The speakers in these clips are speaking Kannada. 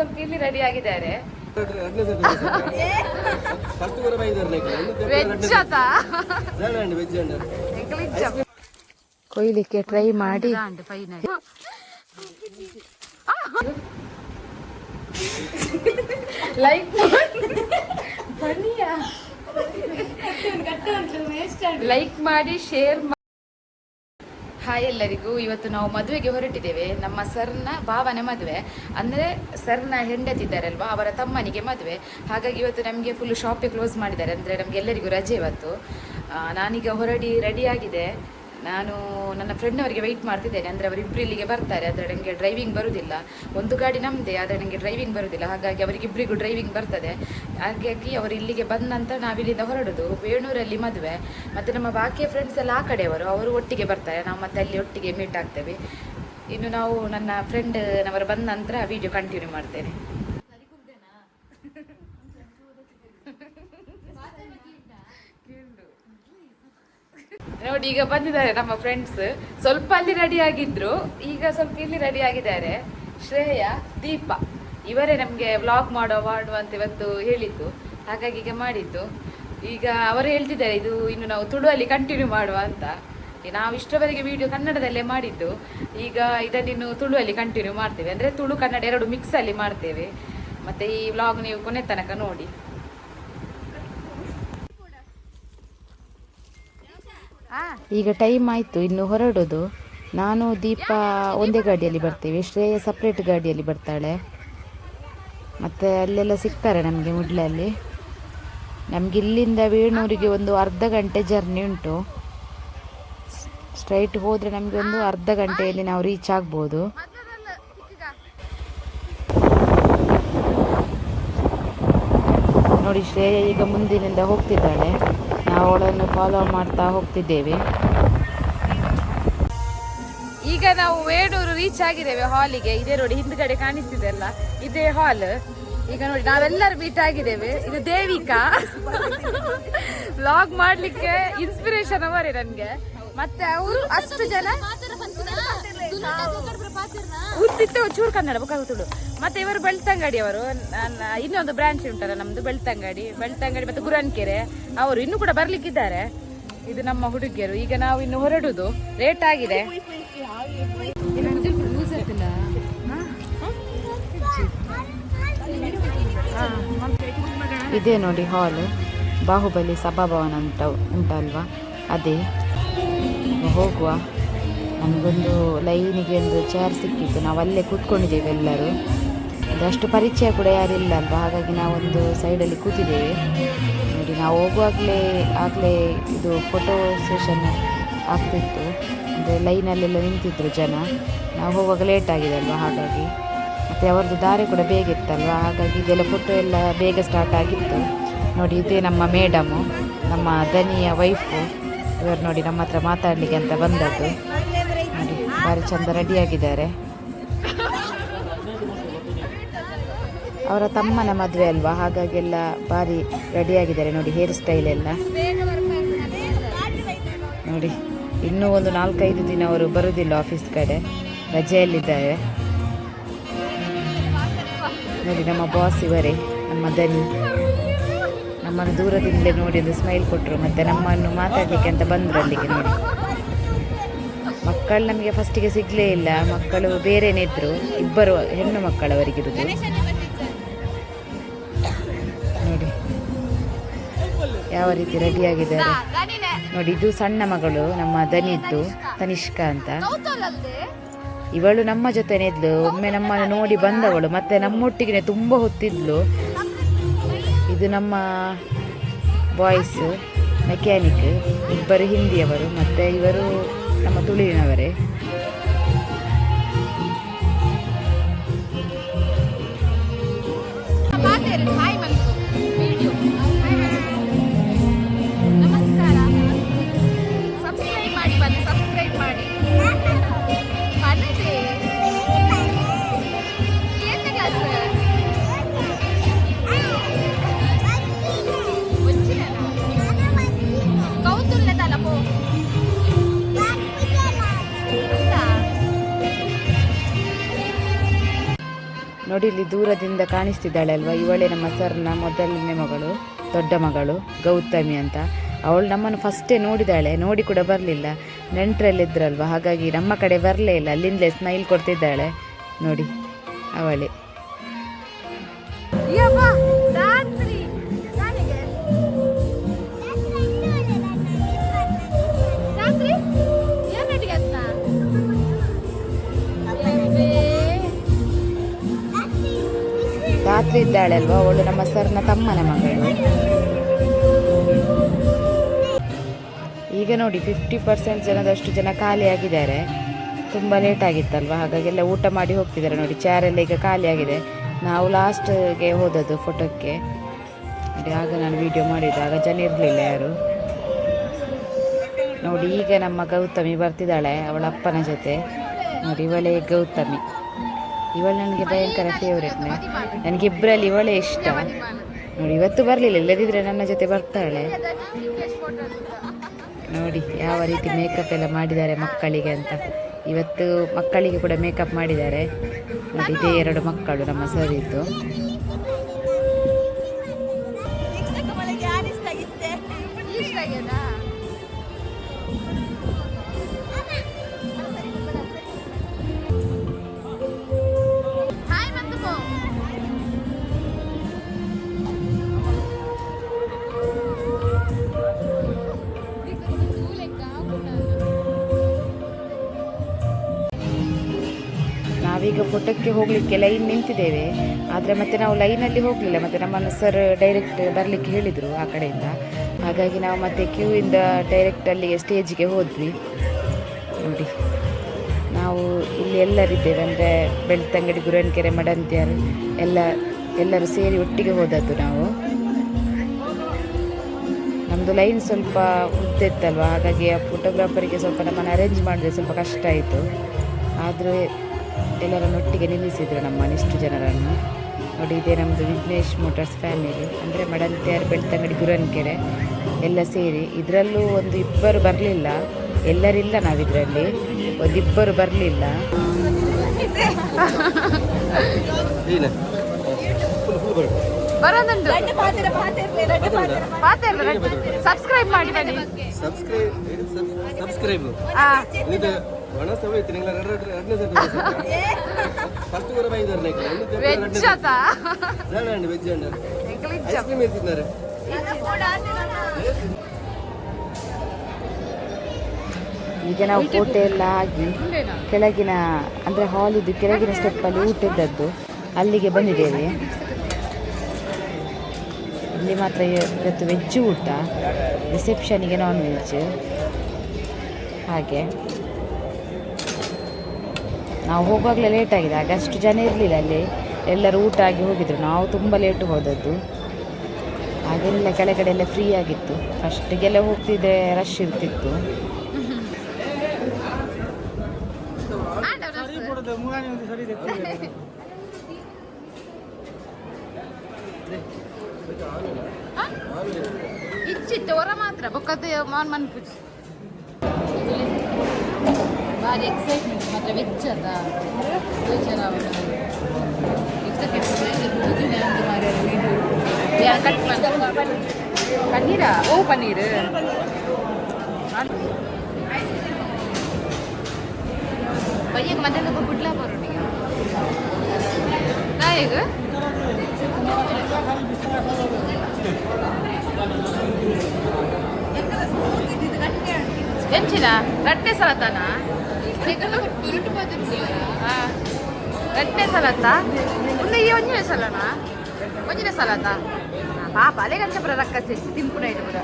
ಸ್ವಲ್ಪ ಇಲ್ಲಿ ರೆಡಿ ಆಗಿದ್ದಾರೆ. ಕೊಯ್ಲಿಕ್ಕೆ ಟ್ರೈ ಮಾಡಿ ಲೈಕ್ ಮಾಡಿ ಶೇರ್ ಮಾಡಿ. ಹಾಯ್ ಎಲ್ಲರಿಗೂ. ಇವತ್ತು ನಾವು ಮದುವೆಗೆ ಹೊರಟಿದ್ದೇವೆ. ನಮ್ಮ ಸರ್ನ ಭಾವನ ಮದುವೆ, ಅಂದರೆ ಸರ್ನ ಹೆಂಡತಿದ್ದಾರಲ್ವಾ ಅವರ ತಮ್ಮನಿಗೆ ಮದುವೆ. ಹಾಗಾಗಿ ಇವತ್ತು ನಮಗೆ ಫುಲ್ ಶಾಪೇ ಕ್ಲೋಸ್ ಮಾಡಿದ್ದಾರೆ, ಅಂದರೆ ನಮಗೆ ಎಲ್ಲರಿಗೂ ರಜೆ ಇವತ್ತು. ನಾನೀಗ ರೆಡಿ ಆಗಿದೆ. ನಾನು ನನ್ನ ಫ್ರೆಂಡ್ ಅವರಿಗೆ ವೆಯ್ಟ್ ಮಾಡ್ತಿದ್ದೇನೆ, ಅಂದರೆ ಅವರಿಬ್ಬರು ಇಲ್ಲಿಗೆ ಬರ್ತಾರೆ. ಆದರೆ ನನಗೆ ಡ್ರೈವಿಂಗ್ ಬರುವುದಿಲ್ಲ. ಒಂದು ಗಾಡಿ ನಮ್ಮದೇ, ಆದರೆ ನನಗೆ ಡ್ರೈವಿಂಗ್ ಬರುವುದಿಲ್ಲ. ಹಾಗಾಗಿ ಅವರಿಗಿಬ್ಬರಿಗೂ ಡ್ರೈವಿಂಗ್ ಬರ್ತದೆ. ಹಾಗಾಗಿ ಅವರು ಇಲ್ಲಿಗೆ ಬಂದ ನಂತರ ನಾವಿಲ್ಲಿಂದ ಹೊರಡೋದು. ವೇಣೂರಲ್ಲಿ ಮದುವೆ, ಮತ್ತು ನಮ್ಮ ಬಾಕಿಯ ಫ್ರೆಂಡ್ಸ್ ಎಲ್ಲ ಆ ಕಡೆಯವರು, ಅವರು ಒಟ್ಟಿಗೆ ಬರ್ತಾರೆ. ನಾವು ಮತ್ತೆ ಅಲ್ಲಿ ಒಟ್ಟಿಗೆ ಮೀಟ್ ಆಗ್ತೇವೆ. ಇನ್ನು ನಾವು ನನ್ನ ಫ್ರೆಂಡ್ನವರು ಬಂದ ನಂತರ ವಿಡಿಯೋ ಕಂಟಿನ್ಯೂ ಮಾಡ್ತೇನೆ. ನೋಡಿ ಈಗ ಬಂದಿದ್ದಾರೆ ನಮ್ಮ ಫ್ರೆಂಡ್ಸ್. ಸ್ವಲ್ಪ ಅಲ್ಲಿ ರೆಡಿ ಆಗಿದ್ರು, ಈಗ ಸ್ವಲ್ಪ ಇಲ್ಲಿ ರೆಡಿ ಆಗಿದ್ದಾರೆ. ಶ್ರೇಯ, ದೀಪ ಇವರೇ ನಮಗೆ ವ್ಲಾಗ್ ಮಾಡುವ ಅಂತ ಇವತ್ತು ಹೇಳಿದ್ದು. ಹಾಗಾಗಿ ಈಗ ಮಾಡಿದ್ದು. ಈಗ ಅವರು ಹೇಳ್ತಿದ್ದಾರೆ ಇದು ಇನ್ನು ನಾವು ತುಳುವಲ್ಲಿ ಕಂಟಿನ್ಯೂ ಮಾಡುವ ಅಂತ. ನಾವು ಇಷ್ಟರವರೆಗೆ ವಿಡಿಯೋ ಕನ್ನಡದಲ್ಲೇ ಮಾಡಿದ್ದು, ಈಗ ಇದನ್ನಿನ್ನು ತುಳುವಲ್ಲಿ ಕಂಟಿನ್ಯೂ ಮಾಡ್ತೇವೆ. ಅಂದರೆ ತುಳು ಕನ್ನಡ ಎರಡು ಮಿಕ್ಸಲ್ಲಿ ಮಾಡ್ತೇವೆ. ಮತ್ತು ಈ ವ್ಲಾಗ್ ನೀವು ಕೊನೆ ತನಕ ನೋಡಿ. ಈಗ ಟೈಮ್ ಆಯಿತು, ಇನ್ನು ಹೊರಡೋದು. ನಾನು ದೀಪ ಒಂದೇ ಗಾಡಿಯಲ್ಲಿ ಬರ್ತೇವೆ, ಶ್ರೇಯ ಸಪ್ರೇಟ್ ಗಾಡಿಯಲ್ಲಿ ಬರ್ತಾಳೆ. ಮತ್ತು ಅಲ್ಲೆಲ್ಲ ಸಿಗ್ತಾರೆ ನಮಗೆ ಮಿಡ್ಲಲ್ಲಿ. ನಮಗೆ ಇಲ್ಲಿಂದ ವೇಣೂರಿಗೆ ಒಂದು ಅರ್ಧ ಗಂಟೆ ಜರ್ನಿ ಉಂಟು. ಸ್ಟ್ರೈಟ್ ಹೋದರೆ ನಮಗೆ ಒಂದು ಅರ್ಧ ಗಂಟೆಯಲ್ಲಿ ನಾವು ರೀಚ್ ಆಗ್ಬೋದು. ನೋಡಿ ಶ್ರೇಯ ಈಗ ಮುಂದಿನಿಂದ ಹೋಗ್ತಿದ್ದಾಳೆ, ನಾವು ಅವಳನ್ನು ಫಾಲೋ ಮಾಡ್ತಾ ಹೋಗ್ತಿದ್ದೇವೆ. ಈಗ ನಾವು ವೇಣೂರು ರೀಚ್ ಆಗಿದ್ದೇವೆ ಹಾಲಿಗೆ. ಇದೇ ನೋಡಿ ಹಿಂದ್ಗಡೆ ಕಾಣಿಸ್ತಿದೆ ಅಲ್ಲ, ಇದೇ ಹಾಲ್. ಈಗ ನೋಡಿ ನಾವೆಲ್ಲರೂ ಮೀಟ್ ಆಗಿದ್ದೇವೆ. ಇದು ದೇವಿಕಾ ವ್ಲಾಗ್ ಮಾಡ್ಲಿಕ್ಕೆ ಇನ್ಸ್ಪಿರೇಷನ್ ಅವರೇ ನನಗೆ. ಮತ್ತೆ ಅವರು ಅಷ್ಟು ಜನ ಉತ್ತಿತ್ತು ಚೂರು ಕನ್ನಡ ಬುಕ್ಕಾಗುತ್ತಳು. ಮತ್ತೆ ಇವರು ಬೆಳ್ತಂಗಡಿ ಅವರು, ಇನ್ನೊಂದು ಬ್ರಾಂಚ್ ಉಂಟಲ್ಲ ನಮ್ದು ಬೆಳ್ತಂಗಡಿ ಮತ್ತೆ ಗುರನ್ಕೆರೆ, ಅವರು ಇನ್ನೂ ಕೂಡ ಬರ್ಲಿಕ್ಕಿದ್ದಾರೆ. ಇದು ನಮ್ಮ ಹುಡುಗಿಯರು. ಈಗ ನಾವು ಇನ್ನು ಹೊರಡುದು, ಲೇಟ್ ಆಗಿದೆ. ಇದೇ ನೋಡಿ ಹಾಲ್, ಬಾಹುಬಲಿ ಸಭಾಭವನ ಉಂಟಲ್ವಾ ಅದೇ. ಹೋಗುವ. ನಮಗೊಂದು ಲೈನಿಗೆ ಒಂದು ಚೇರ್ ಸಿಕ್ಕಿತ್ತು, ನಾವು ಅಲ್ಲೇ ಕೂತ್ಕೊಂಡಿದ್ದೇವೆ ಎಲ್ಲರೂ. ಅದಷ್ಟು ಪರಿಚಯ ಕೂಡ ಯಾರಿಲ್ಲ ಅಲ್ವಾ, ಹಾಗಾಗಿ ನಾವೊಂದು ಸೈಡಲ್ಲಿ ಕೂತಿದ್ದೇವೆ. ನೋಡಿ ನಾವು ಆಗಲೇ ಇದು ಫೋಟೋ ಸೆಷನ್ ಆಗ್ತಿತ್ತು, ಅಂದರೆ ಲೈನಲ್ಲೆಲ್ಲ ನಿಂತಿದ್ರು ಜನ. ನಾವು ಹೋಗುವಾಗ ಲೇಟ್ ಆಗಿದೆ ಅಲ್ವಾ, ಹಾಗಾಗಿ. ಮತ್ತು ಅವ್ರದ್ದು ದಾರಿ ಕೂಡ ಬೇಗ ಇತ್ತಲ್ವ, ಹಾಗಾಗಿ ಇದೆಲ್ಲ ಫೋಟೋ ಎಲ್ಲ ಬೇಗ ಸ್ಟಾರ್ಟ್ ಆಗಿತ್ತು. ನೋಡಿ ಇದೇ ನಮ್ಮ ಮೇಡಮು, ನಮ್ಮ ದನಿಯ ವೈಫು. ಇವರು ನೋಡಿ ನಮ್ಮ ಹತ್ರ ಮಾತಾಡಲಿಕ್ಕೆ ಅಂತ ಬಂದದ್ದು. ನೋಡಿ ಭಾರಿ ಚಂದ ರೆಡಿಯಾಗಿದ್ದಾರೆ. ಅವರ ತಮ್ಮನ ಮದುವೆ ಅಲ್ವಾ, ಹಾಗಾಗಿ ಎಲ್ಲ ಭಾರಿ ರೆಡಿಯಾಗಿದ್ದಾರೆ. ನೋಡಿ ಹೇರ್ ಸ್ಟೈಲ್ ಎಲ್ಲ ನೋಡಿ. ಇನ್ನೂ ಒಂದು 4-5 ದಿನ ಅವರು ಬರುವುದಿಲ್ಲ ಆಫೀಸ್ ಕಡೆ, ರಜೆಯಲ್ಲಿದ್ದಾರೆ. ನೋಡಿ ನಮ್ಮ ಬಾಸ್ ಇವರೇ, ನಮ್ಮ ದನಿ. ನಮ್ಮನ್ನು ದೂರದಿಂದಲೇ ನೋಡಿ ಒಂದು ಸ್ಮೈಲ್ ಕೊಟ್ಟರು, ಮತ್ತು ನಮ್ಮನ್ನು ಮಾತಾಡಲಿಕ್ಕೆ ಅಂತ ಬಂದರು ಅಲ್ಲಿಗೆ. ನೋಡಿ ಮಕ್ಕಳು ನಮಗೆ ಫಸ್ಟಿಗೆ ಸಿಗಲೇ ಇಲ್ಲ, ಮಕ್ಕಳು ಬೇರೆನೇ ಇದ್ದರು, 2 ಹೆಣ್ಣು ಮಕ್ಕಳು ಅವರಿಗಿರುವುದು. ನೋಡಿ ಯಾವ ರೀತಿ ರೆಡಿಯಾಗಿದ್ದಾರೆ ನೋಡಿ. ಇದು ಸಣ್ಣ ಮಗಳು ನಮ್ಮ ದನಿದ್ದು, ತನಿಷ್ಕಾ ಅಂತ. ಇವಳು ನಮ್ಮ ಜೊತೆನೇ ಇದ್ಲು, ಒಮ್ಮೆ ನಮ್ಮನ್ನು ನೋಡಿ ಬಂದವಳು, ಮತ್ತೆ ನಮ್ಮೊಟ್ಟಿಗೆ ತುಂಬ ಹೊತ್ತಿದ್ಲು. ಇದು ನಮ್ಮ ಬಾಯ್ಸ್ ಮೆಕ್ಯಾನಿಕ್, 2 ಹಿಂದಿಯವರು, ಮತ್ತು ಇವರು ನಮ್ಮ ತುಳುವಿನವರೇ. ನಮಸ್ಕಾರ, ಸಬ್ಸ್ಕ್ರೈಬ್ ಮಾಡಿ ಬನ್ನಿ, ಸಬ್ಸ್ಕ್ರೈಬ್ ಮಾಡಿ ಬನ್ನಿ. ಏನು ಕ್ಲಾಸ್ ಕೌತುಲ್ಯದಲ್ಲ ಪೋ ನೋಡಿ ಇಲ್ಲಿ ದೂರದಿಂದ ಕಾಣಿಸ್ತಿದ್ದಾಳೆ ಅಲ್ವಾ, ಇವಳೇ ನಮ್ಮ ಸರ್ನ ಮೊದಲನೇ ಮಗಳು, ದೊಡ್ಡ ಮಗಳು ಗೌತಮಿ ಅಂತ. ಅವಳು ನಮ್ಮನ್ನು ಫಸ್ಟೇ ನೋಡಿದಾಳೆ, ನೋಡಿ ಕೂಡ ಬರಲಿಲ್ಲ, ನೆಂಟರಲ್ಲಿದ್ದರಲ್ವ, ಹಾಗಾಗಿ ನಮ್ಮ ಕಡೆ ಬರಲೇ ಇಲ್ಲ, ಅಲ್ಲಿಂದಲೇ ಸ್ಮೈಲ್ ಕೊಡ್ತಿದ್ದಾಳೆ. ನೋಡಿ ಅವಳೇ. ರಾತ್ರಿ ಇದ್ದಾಳೆ ಅಲ್ವಾ, ಅವಳು ನಮ್ಮ ಸರ್ನ ತಮ್ಮನ ಮಗಳು. ಈಗ ನೋಡಿ 50% ಜನದಷ್ಟು ಜನ ಖಾಲಿಯಾಗಿದ್ದಾರೆ. ತುಂಬ ಲೇಟ್ ಆಗಿತ್ತಲ್ವ, ಹಾಗಾಗಿ ಎಲ್ಲ ಊಟ ಮಾಡಿ ಹೋಗ್ತಿದ್ದಾರೆ. ನೋಡಿ ಚೇರೆಲ್ಲ ಈಗ ಖಾಲಿಯಾಗಿದೆ. ನಾವು ಲಾಸ್ಟ್ಗೆ ಹೋದದ್ದು ಫೋಟೋಕ್ಕೆ. ನೋಡಿ ಆಗ ನಾನು ವಿಡಿಯೋ ಮಾಡಿದ್ದೆ, ಆಗ ಜನ ಇರಲಿಲ್ಲ ಯಾರು. ನೋಡಿ ಈಗ ನಮ್ಮ ಗೌತಮಿ ಬರ್ತಿದ್ದಾಳೆ ಅವಳ ಅಪ್ಪನ ಜೊತೆ. ನೋಡಿ ಇವಳೇ ಗೌತಮಿ. ಇವಳು ನನಗೆ ಭಯಂಕರ ಫೇವ್ರೆಟ್ನೆ, ನನಗೆ ಇಬ್ಬರಲ್ಲಿ ಇವಳೇ ಇಷ್ಟ. ನೋಡಿ ಇವತ್ತು ಬರಲಿಲ್ಲ, ಇಲ್ಲದಿದ್ದರೆ ನನ್ನ ಜೊತೆ ಬರ್ತಾಳೆ. ನೋಡಿ ಯಾವ ರೀತಿ ಮೇಕಪ್ ಎಲ್ಲ ಮಾಡಿದ್ದಾರೆ ಮಕ್ಕಳಿಗೆ ಅಂತ. ಇವತ್ತು ಮಕ್ಕಳಿಗೆ ಕೂಡ ಮೇಕಪ್ ಮಾಡಿದ್ದಾರೆ. ನೋಡಿ ಇದೇ 2 ಮಕ್ಕಳು ನಮ್ಮ ಸರಿದ್ದು. ನಾವೀಗ ಫೋಟೋಕ್ಕೆ ಹೋಗಲಿಕ್ಕೆ ಲೈನ್ ನಿಂತಿದ್ದೇವೆ, ಆದರೆ ಮತ್ತೆ ನಾವು ಲೈನಲ್ಲಿ ಹೋಗಲಿಲ್ಲ. ಮತ್ತು ನಮ್ಮನ್ನು ಸರ್ ಡೈರೆಕ್ಟ್ ಬರಲಿಕ್ಕೆ ಹೇಳಿದರು ಆ ಕಡೆಯಿಂದ, ಹಾಗಾಗಿ ನಾವು ಮತ್ತೆ ಕ್ಯೂ ಇಂದ ಡೈರೆಕ್ಟ್ ಅಲ್ಲಿಗೆ ಸ್ಟೇಜಿಗೆ ಹೋದ್ವಿ. ನೋಡಿ ನಾವು ಇಲ್ಲಿ ಎಲ್ಲರಿದ್ದೇವೆ, ಅಂದರೆ ಬೆಳ್ತಂಗಡಿ, ಗುರನ್ಕೆರೆ, ಮಡಂತ್ಯಾರು ಎಲ್ಲರೂ ಸೇರಿ ಒಟ್ಟಿಗೆ ಹೋದದ್ದು ನಾವು. ನಮ್ಮದು ಲೈನ್ ಸ್ವಲ್ಪ ಉದ್ದಿತ್ತಲ್ವ, ಹಾಗಾಗಿ ಆ ಫೋಟೋಗ್ರಾಫರಿಗೆ ಸ್ವಲ್ಪ ನಮ್ಮನ್ನು ಅರೇಂಜ್ ಮಾಡಿದ್ರೆ ಸ್ವಲ್ಪ ಕಷ್ಟ ಆಯಿತು. ಆದರೂ ಎಲ್ಲರನ್ನು ಒಟ್ಟಿಗೆ ನಿಲ್ಲಿಸಿದರು ನಮ್ಮನ್ನಿಷ್ಟು ಜನರನ್ನು. ನೋಡಿ ಇದೇ ನಮ್ಮದು ವಿಘ್ನೇಶ್ ಮೋಟರ್ಸ್ ಫ್ಯಾಮಿಲಿ, ಅಂದರೆ ಮಡಂತ್ಯಾರು, ಬೆಳ್ತಂಗಡಿ, ಗುರನ್ಕೆರೆ ಎಲ್ಲ ಸೇರಿ. ಇದರಲ್ಲೂ 1-2 ಬರಲಿಲ್ಲ, ಎಲ್ಲರಿಲ್ಲ, ನಾವಿದರಲ್ಲಿ 1-2 ಬರಲಿಲ್ಲ. ಸಬ್ಸ್ಕ್ರೈಬ್ ಮಾಡಿ ಬನ್ನಿ. ಸಬ್ಸ್ಕ್ರೈಬ್ ಒಣ ಸಮಯ ಫಸ್ಟ್ ಕೂಡ ಬೈದಾರೆ ವೆಜ್ ಐಸ್ ಕ್ರೀಮ್ ಎತ್ತಿದ್ದಾರೆ. ಈಗ ನಾವು ಫೋಟೋ ಎಲ್ಲ ಆಗಿ ಕೆಳಗಿನ, ಅಂದರೆ ಹಾಲಿದ್ದು ಕೆಳಗಿನ ಸ್ಟೆಪ್ಪಲ್ಲಿ ಊಟ ಇದ್ದದ್ದು, ಅಲ್ಲಿಗೆ ಬಂದಿದ್ದೇವೆ. ಇಲ್ಲಿ ಮಾತ್ರ ಇವತ್ತು ವೆಜ್ ಊಟ, ರಿಸೆಪ್ಷನಿಗೆ ನಾನ್ ವೆಜ್. ಹಾಗೆ ನಾವು ಹೋಗುವಾಗಲೇ ಲೇಟ್ ಆಗಿದೆ, ಆಗ ಅಷ್ಟು ಜನ ಇರಲಿಲ್ಲ ಅಲ್ಲಿ, ಎಲ್ಲರೂ ಊಟ ಆಗಿ ಹೋಗಿದ್ರು. ನಾವು ತುಂಬ ಲೇಟು ಹೋದದ್ದು, ಹಾಗೆಲ್ಲ ಕೆಳಗಡೆ ಎಲ್ಲ ಫ್ರೀ ಆಗಿತ್ತು. ಫಸ್ಟಿಗೆಲ್ಲ ಹೋಗ್ತಿದ್ರೆ ರಶ್ ಇರ್ತಿತ್ತು. ಇಚ್ಚಿತ್ತು ಹೊರ ಮಾತ್ರ ಬೊಕ್ಕದ ಮಾನ್ ಮನ್ಪುಜ್ ಭಾರಿ ಎಕ್ಸೈಟ್ಮೆಂಟ್ ಮಾತ್ರ ವೆಜ್ ಅದ ಪನ್ನೀರಾ? ಓ ಪನ್ನೀರ್ भैया मध्य को बुडला परोटी काय ग ಎಂಚಿನ ರಟ್ಟೆ ಸಲತಾನ ರಟ್ಟೆ ಸಲತ ಒಂದು ಈ ಒಂಜಿನ ಸಲನ ಒಂಜಿನ ಸಲತ ಪಾಪ ಅಲೆ ಗಂಚ ಪುರ ರಕ್ಕಸಿ ತಿಂಪುನ ಇಟ್ಟು ಪುರ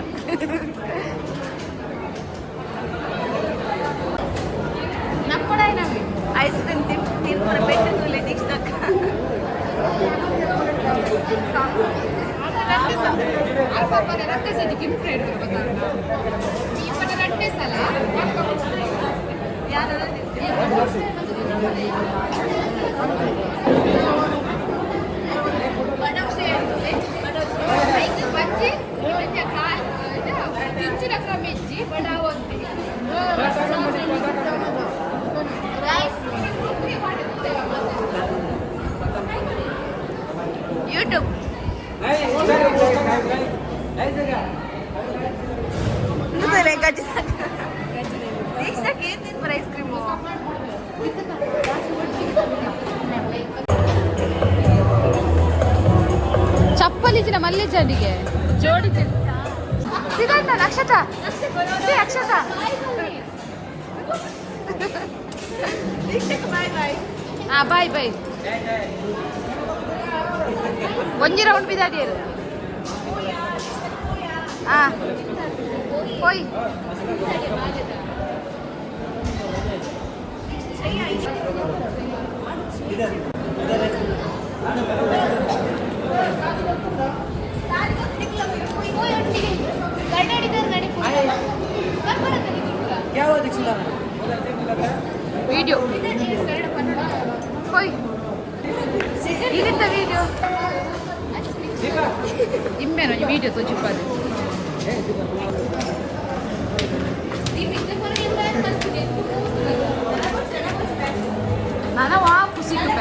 ನಮ್ಮಡ ನಮಗೆ ಐಸ್ ಕ್ರೀಮ್ ತಿಂಪುನ ಬೆಟ್ಟುಲೆ ನೆಕ್ಸ್ಟ್ ಅಕ್ಕ ರಟ್ಟೆ ಸದಿ ತಿಂಪುನ ಇಟ್ಟು ಗೊತ್ತಾಗ ಈ ಪಟ ರಟ್ಟೆ ಸಲ ಯಾರು ಯೂಟ್ಯೂಬ್ ಐಸ್ ಕ್ರೀಮು ಚಪ್ಪಲಿಚಿನ ಮಲ್ಲಿಜಲ್ಲಿಗೆ ಜೋಡಿ ಸಿದ್ಧಾಂತ ನಕ್ಷತ್ರ ಅಕ್ಷತ ಬಾಯ್ ಬಾಯ್ ಒಂಜಿ ರೌಂಡ್ ಬಿದ್ದಾಡಿಯರು ಹೋಯ್ ವಿಡಿಯೋ ಹೋಯ್ ಇಲ್ಲಿಂದ ವಿಡಿಯೋ ಇಮ್ಮೇನು ವಿಡಿಯೋ ತೋಚಿಪ್ಪದು ನಾನು ವಾಪು ಸಿಕ್ಕ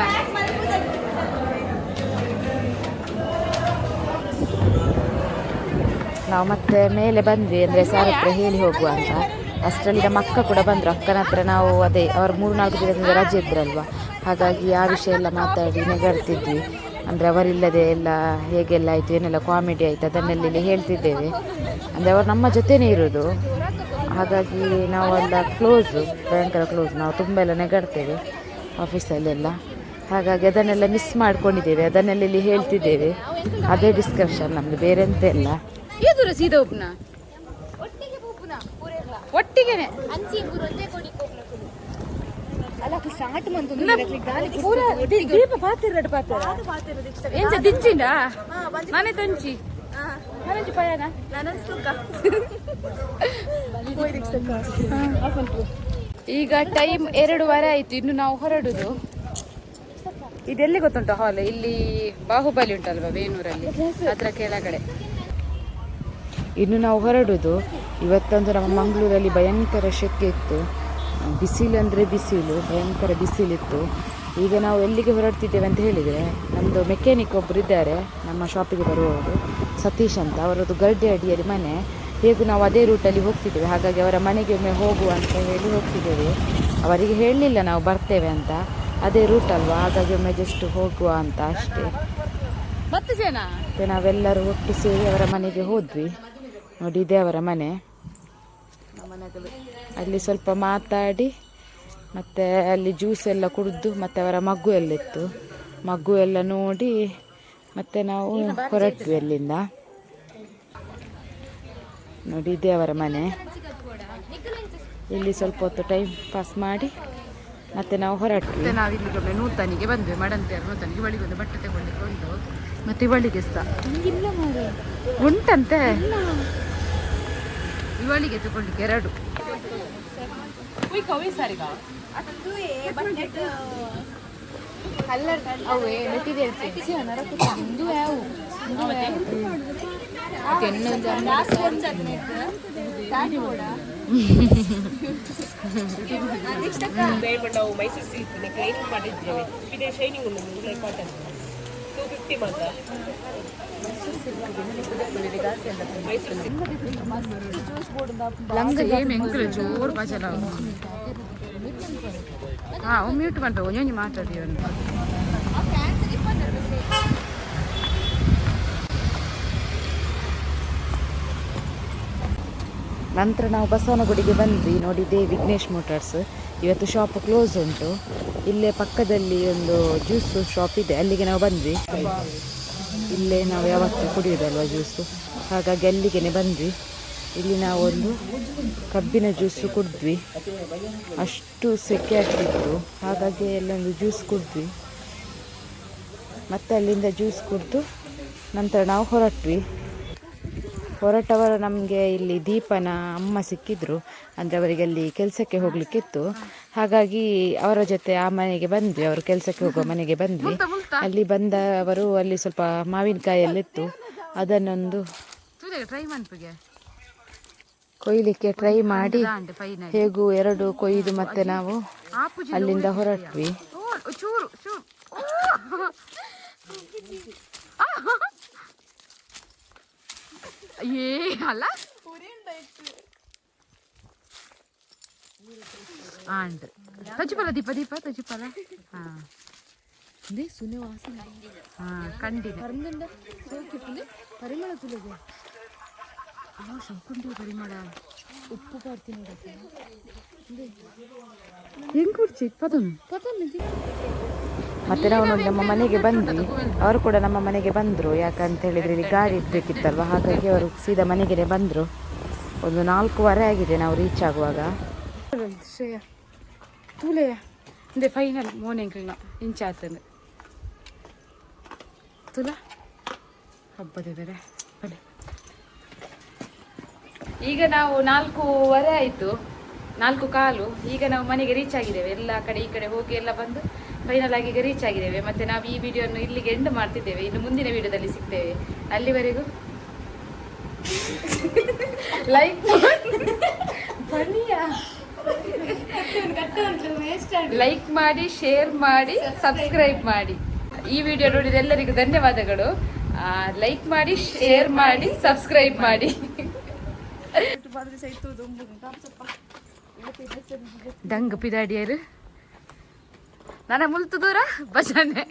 ನಾವು ಮತ್ತೆ ಮೇಲೆ ಬಂದ್ವಿ ಅಂದರೆ ಸರ್ ಹತ್ರ ಹೇಳಿ ಹೋಗುವ ಅಂತ. ಅಷ್ಟರಲ್ಲಿ ನಮ್ಮ ಅಕ್ಕ ಕೂಡ ಬಂದರು. ಅಕ್ಕನ ಹತ್ರ ನಾವು ಅದೇ ಅವ್ರು 3-4 ದಿನದಿಂದ ರಜೆ ಇದ್ರಲ್ವ, ಹಾಗಾಗಿ ಆ ವಿಷಯ ಎಲ್ಲ ಮಾತಾಡಿ ನಗಾಡ್ತಿದ್ವಿ. ಅಂದರೆ ಅವರಿಲ್ಲದೆ ಎಲ್ಲ ಹೇಗೆಲ್ಲ ಆಯಿತು, ಏನೆಲ್ಲ ಕಾಮಿಡಿ ಆಯಿತು ಅದನ್ನೆಲ್ಲ ಹೇಳ್ತಿದ್ದೇವೆ. ಅಂದರೆ ಅವರು ನಮ್ಮ ಜೊತೆನೇ ಇರೋದು, ಹಾಗಾಗಿ ನಾವೆಲ್ಲ ಕ್ಲೋಸು, ಭಯಂಕರ ಕ್ಲೋಸ್. ನಾವು ತುಂಬ ಎಲ್ಲ ನಗಾಡ್ತೇವೆ ಆಫೀಸಲ್ಲೆಲ್ಲ, ಹಾಗಾಗಿ ಅದನ್ನೆಲ್ಲ ಮಿಸ್ ಮಾಡ್ಕೊಂಡಿದ್ದೇವೆ. ಅದನ್ನೆಲ್ಲ ಇಲ್ಲಿ ಹೇಳ್ತಿದ್ದೇವೆ. ಅದೇ ಡಿಸ್ಕಷನ್ ನಮ್ಮದು, ಬೇರೆ ಎಂತ ಇಲ್ಲ. ಏದೂರ ಸೀದಾ ಒಬ್ಬನ ಒಟ್ಟಿಗೆನೆ ದೀಪ ಪಾತಿರಡು ಪಾತಿರ ಎಂಚ ದಿಂಚಿಂಡ ಮನೆ ತಂಚಿ ಮನೆಂಚಿ ಪಯಣ ಈಗ ಟೈಮ್ 2:15 ಆಯ್ತು. ಇನ್ನು ನಾವು ಹೊರಡುದು. ಇದೆಲ್ಲಿ ಗೊತ್ತುಂಟ ಹಾಲ್, ಇಲ್ಲಿ ಬಾಹುಬಲಿ ಉಂಟಲ್ವಾ ವೇಣೂರಲ್ಲಿ, ಅದ್ರ ಕೆಳಗಡೆ. ಇನ್ನು ನಾವು ಹೊರಡುದು. ಇವತ್ತಂದು ನಮ್ಮ ಮಂಗಳೂರಲ್ಲಿ ಭಯಂಕರ ಶೆಕೆ ಇತ್ತು, ಬಿಸಿಲು ಅಂದರೆ ಬಿಸಿಲು, ಭಯಂಕರ ಬಿಸಿಲಿತ್ತು. ಈಗ ನಾವು ಎಲ್ಲಿಗೆ ಹೊರಡ್ತಿದ್ದೇವೆ ಅಂತ ಹೇಳಿದರೆ, ನಮ್ಮದು ಮೆಕ್ಯಾನಿಕ್ ಒಬ್ಬರು ಇದ್ದಾರೆ ನಮ್ಮ ಶಾಪಿಗೆ ಬರುವವರು, ಸತೀಶ್ ಅಂತ. ಅವರದ್ದು ಗರ್ಡೆ ಅಡಿಯಲ್ಲಿ ಮನೆ. ಹೇಗೂ ನಾವು ಅದೇ ರೂಟಲ್ಲಿ ಹೋಗ್ತಿದ್ದೇವೆ, ಹಾಗಾಗಿ ಅವರ ಮನೆಗೆ ಒಮ್ಮೆ ಹೋಗುವ ಅಂತ ಹೇಳಿ ಹೋಗ್ತಿದ್ದೇವೆ. ಅವರಿಗೆ ಹೇಳಲಿಲ್ಲ ನಾವು ಬರ್ತೇವೆ ಅಂತ, ಅದೇ ರೂಟ್ ಅಲ್ವಾ, ಹಾಗಾಗಿ ಒಮ್ಮೆ ಜಸ್ಟ್ ಹೋಗುವ ಅಂತ ಅಷ್ಟೇ. ಮತ್ತೆ ನಾವೆಲ್ಲರೂ ಒಟ್ಟು ಸೇರಿ ಅವರ ಮನೆಗೆ ಹೋದ್ವಿ. ನೋಡಿ, ಇದೇ ಅವರ ಮನೆ. ಅಲ್ಲಿ ಸ್ವಲ್ಪ ಮಾತಾಡಿ ಮತ್ತು ಅಲ್ಲಿ ಜ್ಯೂಸ್ ಎಲ್ಲ ಕುಡಿದು, ಮತ್ತು ಅವರ ಮಗು ಎಲ್ಲ ಇತ್ತು, ಮಗು ಎಲ್ಲ ನೋಡಿ ಮತ್ತು ನಾವು ಹೊರಟ್ವಿ ಅಲ್ಲಿಂದ. ನೋಡಿ, ಇದೇ ಅವರ ಮನೆ. ಇಲ್ಲಿ ಸ್ವಲ್ಪ ಹೊತ್ತು ಟೈಮ್ ಪಾಸ್ ಮಾಡಿ ಮತ್ತೆ ನಾವು ಹೊರಟ್ವಿ. ನಾವು ಇಲ್ಲಿಗೊಮ್ಮೆ ನೂತನಿಗೆ ಬಂದ್ವಿ, ಮಡಂತಿಯರು ನೂತನಿಗೆ ಬಳಿಗೆ ಒಂದು ಬಟ್ಟೆ ತಗೊಳ್ಳಿಕ್ಕೆ ಉಂಟು, ಮತ್ತು ಇವಳಿಗೆ ಸಹ ಉಂಟಂತೆ, ಇವಳಿಗೆ ತಗೊಳ್ಳಿಕ್ಕೆ 2. ನಾವು ಮೈಸೂರು ಸಿಲ್ಕ್ ಕ್ಲೀನಿಂಗ್ ಮಾಡಿದ್ದೇವೆ. ಇದೆ ಶೈನಿಂಗ್ ಉಂಟು 250 ಮಾತ್ರ. ಲಂಗ ಏಮ್ ಎಂಕುಲು ಜೋರು ಬಾಜಲ ಮ್ಯೂಟ್ ಮಾಡ್ಬೇಕು, ಒಂಜೊಂಜಿ ಮಾತಾಡಿ ಒಂದು. ನಂತರ ನಾವು ಬಸವನಗುಡಿಗೆ ಬಂದ್ವಿ. ನೋಡಿದ್ದೆ ವಿಘ್ನೇಶ್ ಮೋಟರ್ಸ್. ಇವತ್ತು ಶಾಪ್ ಕ್ಲೋಸ್ ಉಂಟು. ಇಲ್ಲೇ ಪಕ್ಕದಲ್ಲಿ ಒಂದು ಜ್ಯೂಸ್ ಶಾಪ್ ಇದೆ, ಅಲ್ಲಿಗೆ ನಾವು ಬಂದ್ವಿ. ಇಲ್ಲೇ ನಾವು ಯಾವತ್ತೂ ಕುಡಿಯೋದಲ್ವ ಜ್ಯೂಸು, ಹಾಗಾಗಿ ಅಲ್ಲಿಗೆ ಬಂದ್ವಿ. ಇಲ್ಲಿ ನಾವು ಒಂದು ಕಬ್ಬಿನ ಜ್ಯೂಸು ಕುಡಿದ್ವಿ, ಅಷ್ಟು ಸೆಕೆ ಆಗ್ತಿತ್ತು, ಹಾಗಾಗಿ ಎಲ್ಲೊಂದು ಜ್ಯೂಸ್ ಕುಡಿದ್ವಿ. ಮತ್ತು ಅಲ್ಲಿಂದ ಜ್ಯೂಸ್ ಕುಡಿದು ನಂತರ ನಾವು ಹೊರಟವರು ನಮಗೆ ಇಲ್ಲಿ ದೀಪನ ಅಮ್ಮ ಸಿಕ್ಕಿದ್ರು. ಅಂದರೆ ಅವರಿಗೆ ಅಲ್ಲಿ ಕೆಲಸಕ್ಕೆ ಹೋಗಲಿಕ್ಕಿತ್ತು, ಹಾಗಾಗಿ ಅವರ ಜೊತೆ ಆ ಮನೆಗೆ ಬಂದ್ವಿ, ಅವರು ಕೆಲಸಕ್ಕೆ ಹೋಗೋ ಮನೆಗೆ ಬಂದ್ವಿ. ಅಲ್ಲಿ ಬಂದವರು ಅಲ್ಲಿ ಸ್ವಲ್ಪ ಮಾವಿನಕಾಯಿ ಎಲ್ಲ ಇತ್ತು, ಅದನ್ನೊಂದು ಕೊಯ್ಲಿಕ್ಕೆ ಟ್ರೈ ಮಾಡಿ ಹೇಗೂ 2 ಕೊಯ್ದು ಮತ್ತೆ ನಾವು ಅಲ್ಲಿಂದ ಹೊರಟ್ವಿ. ಏ ಅಲ್ಲ ಆಂಡ್ ತಜ್ಜಿಪಲ ದೀಪ ದೀಪ ತಜ್ಜಿಪಲ ಹಾ ಹಾ ಕಂಡಿದೆ ಪರಿಮಳ ತುಳಿಗೆ ಶಂಕುಂಡಿ ಪರಿಮಳ ಉಪ್ಪು ಬರ್ತೀನಿ ಹೆಂಗ್ ಕುಡ್ಚಿ ಪದಮ್ ಮತ್ತೆ ನಾವು ನೋಡಿ ನಮ್ಮ ಮನೆಗೆ ಬಂದ್ವಿ. ಅವರು ಕೂಡ ನಮ್ಮ ಮನೆಗೆ ಬಂದರು. ಯಾಕಂತ ಹೇಳಿದ್ರೆ ಇಲ್ಲಿ ಗಾಡಿ ಇಡಬೇಕಿತ್ತಲ್ವ, ಹಾಗಾಗಿ ಅವರು ಸೀದಾ ಮನೆಗೆ ಬಂದರು. ಒಂದು 4:15 ಆಗಿದೆ ನಾವು ರೀಚ್ ಆಗುವಾಗ. ಶ್ರೇಯ ತೂಲೆಯ ಇಂದೆ ಫೈನಲ್ ಮೋನೆಂಕ್ಲನ ಇಂಚಾತನು ತುಲ ಹಬ್ಬದ ಬೇರೆ ಬಲೆ. ಈಗ ನಾವು 4:15 ಆಯಿತು, 4:15. ಈಗ ನಾವು ಮನೆಗೆ ರೀಚ್ ಆಗಿದ್ದೇವೆ. ಎಲ್ಲ ಕಡೆ ಈ ಕಡೆ ಹೋಗಿ ಎಲ್ಲ ಬಂದು ಫೈನಲ್ ಆಗಿ ಈಗ ರೀಚ್ ಆಗಿದ್ದೇವೆ. ಮತ್ತೆ ನಾವು ಈ ವಿಡಿಯೋವನ್ನು ಇಲ್ಲಿಗೆ ಎಂಡ್ ಮಾಡ್ತಿದ್ದೇವೆ. ಇನ್ನು ಮುಂದಿನ ವಿಡಿಯೋದಲ್ಲಿ ಸಿಗ್ತೇವೆ. ಅಲ್ಲಿವರೆಗೂ ಲೈಕ್ ಮಾಡಿ, ಶೇರ್ ಮಾಡಿ, ಸಬ್ಸ್ಕ್ರೈಬ್ ಮಾಡಿ. ಈ ವಿಡಿಯೋ ನೋಡಿದ ಎಲ್ಲರಿಗೂ ಧನ್ಯವಾದಗಳು. ಲೈಕ್ ಮಾಡಿ, ಶೇರ್ ಮಾಡಿ, ಸಬ್ಸ್ಕ್ರೈಬ್ ಮಾಡಿ. ದಂಗ ಪಿದಾಡಿಯರು ನನ್ನ ಮುಲ್ತು ದೂರ ಭಜನೆ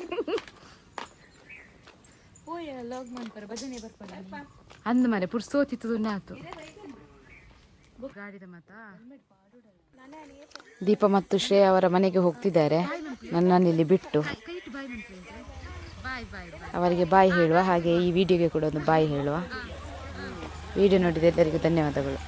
ಅಂದ ಮರೆ ಪುರ್ಸೋತಿತ್ತು ಆತು ಗಾಡಿದ ಮಾತ. ದೀಪ ಮತ್ತು ಶ್ರೇಯ ಅವರ ಮನೆಗೆ ಹೋಗ್ತಿದ್ದಾರೆ, ನನ್ನನ್ನಿಲ್ಲಿ ಬಿಟ್ಟು. ಅವರಿಗೆ ಬಾಯ್ ಹೇಳುವ, ಹಾಗೆ ಈ ವಿಡಿಯೋಗೆ ಕೂಡ ಒಂದು ಬಾಯ್ ಹೇಳುವ. ವಿಡಿಯೋ ನೋಡಿದ ಎಲ್ಲರಿಗೂ ಧನ್ಯವಾದಗಳು.